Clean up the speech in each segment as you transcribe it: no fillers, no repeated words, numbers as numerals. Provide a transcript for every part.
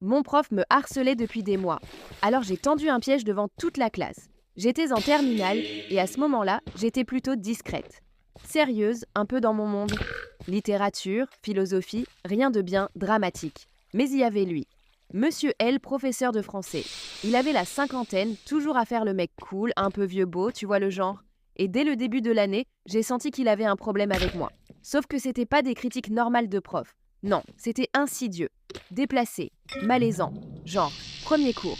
Mon prof me harcelait depuis des mois. Alors j'ai tendu un piège devant toute la classe. J'étais en terminale et à ce moment-là, j'étais plutôt discrète. Sérieuse, un peu dans mon monde. Littérature, philosophie, rien de bien dramatique. Mais il y avait lui. Monsieur L, professeur de français. Il avait la cinquantaine, toujours à faire le mec cool, un peu vieux beau, tu vois le genre. Et dès le début de l'année, j'ai senti qu'il avait un problème avec moi. Sauf que c'était pas des critiques normales de prof. Non, c'était insidieux, déplacé, malaisant. Genre, premier cours.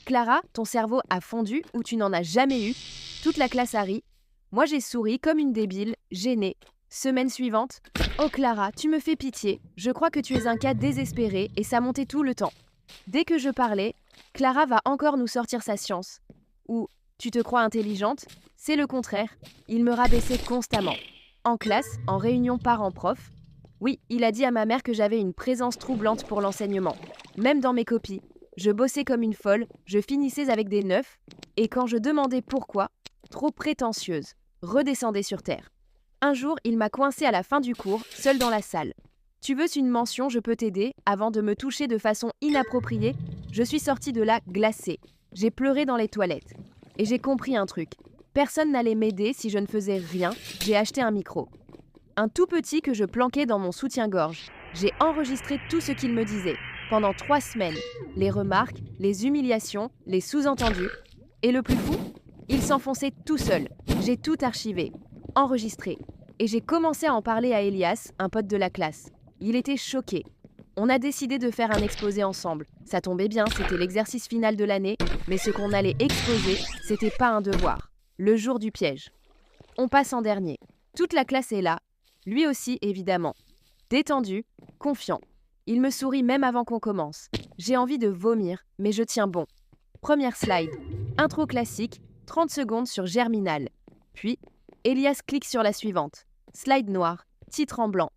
Clara, ton cerveau a fondu ou tu n'en as jamais eu. Toute la classe a ri. Moi j'ai souri comme une débile, gênée. Semaine suivante. Oh Clara, tu me fais pitié. Je crois que tu es un cas désespéré et ça montait tout le temps. Dès que je parlais, Clara va encore nous sortir sa science. Ou tu te crois intelligente? C'est le contraire. Il me rabaissait constamment. En classe, en réunion parents-prof. Oui, il a dit à ma mère que j'avais une présence troublante pour l'enseignement. Même dans mes copies. Je bossais comme une folle, je finissais avec des 9, et quand je demandais pourquoi, trop prétentieuse, redescendais sur terre. Un jour, il m'a coincée à la fin du cours, seule dans la salle. Tu veux une mention, je peux t'aider, avant de me toucher de façon inappropriée, je suis sortie de là glacée. J'ai pleuré dans les toilettes. Et j'ai compris un truc. Personne n'allait m'aider si je ne faisais rien, j'ai acheté un micro. Un tout petit que je planquais dans mon soutien-gorge. J'ai enregistré tout ce qu'il me disait. Pendant 3 semaines. Les remarques, les humiliations, les sous-entendus. Et le plus fou, il s'enfonçait tout seul. J'ai tout archivé, enregistré. Et j'ai commencé à en parler à Elias, un pote de la classe. Il était choqué. On a décidé de faire un exposé ensemble. Ça tombait bien, c'était l'exercice final de l'année, mais ce qu'on allait exposer, c'était pas un devoir. Le jour du piège. On passe en dernier. Toute la classe est là. Lui aussi, évidemment. Détendu, confiant. Il me sourit même avant qu'on commence. J'ai envie de vomir, mais je tiens bon. Première slide. Intro classique, 30 secondes sur Germinal. Puis, Elias clique sur la suivante. Slide noir, titre en blanc.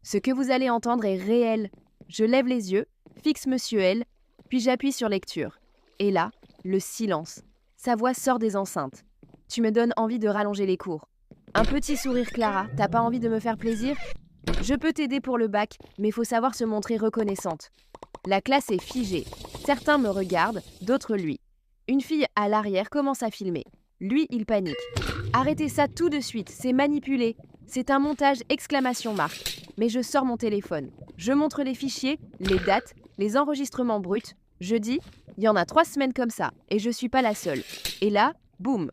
Ce que vous allez entendre est réel. Je lève les yeux, fixe Monsieur L, puis j'appuie sur lecture. Et là, le silence. Sa voix sort des enceintes. Tu me donnes envie de rallonger les cours. Un petit sourire Clara, t'as pas envie de me faire plaisir? Je peux t'aider pour le bac, mais faut savoir se montrer reconnaissante. La classe est figée. Certains me regardent, d'autres lui. Une fille à l'arrière commence à filmer. Lui, il panique. Arrêtez ça tout de suite, c'est manipulé. C'est un montage exclamation marque. Mais je sors mon téléphone. Je montre les fichiers, les dates, les enregistrements bruts. Je dis, il y en a 3 semaines comme ça, et je suis pas la seule. Et là, boum.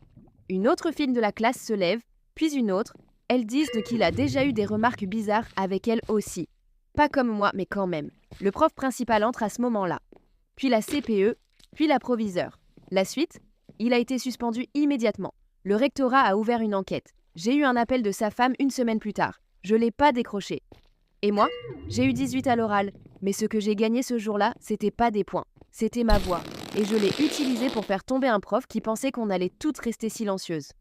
Une autre fille de la classe se lève, puis une autre. Elles disent qu'il a déjà eu des remarques bizarres avec elle aussi. Pas comme moi, mais quand même. Le prof principal entre à ce moment-là. Puis la CPE, puis la proviseure. La suite, il a été suspendu immédiatement. Le rectorat a ouvert une enquête. J'ai eu un appel de sa femme 1 semaine plus tard. Je l'ai pas décroché. Et moi, j'ai eu 18 à l'oral. Mais ce que j'ai gagné ce jour-là, c'était pas des points. C'était ma voix. Et je l'ai utilisée pour faire tomber un prof qui pensait qu'on allait toutes rester silencieuses.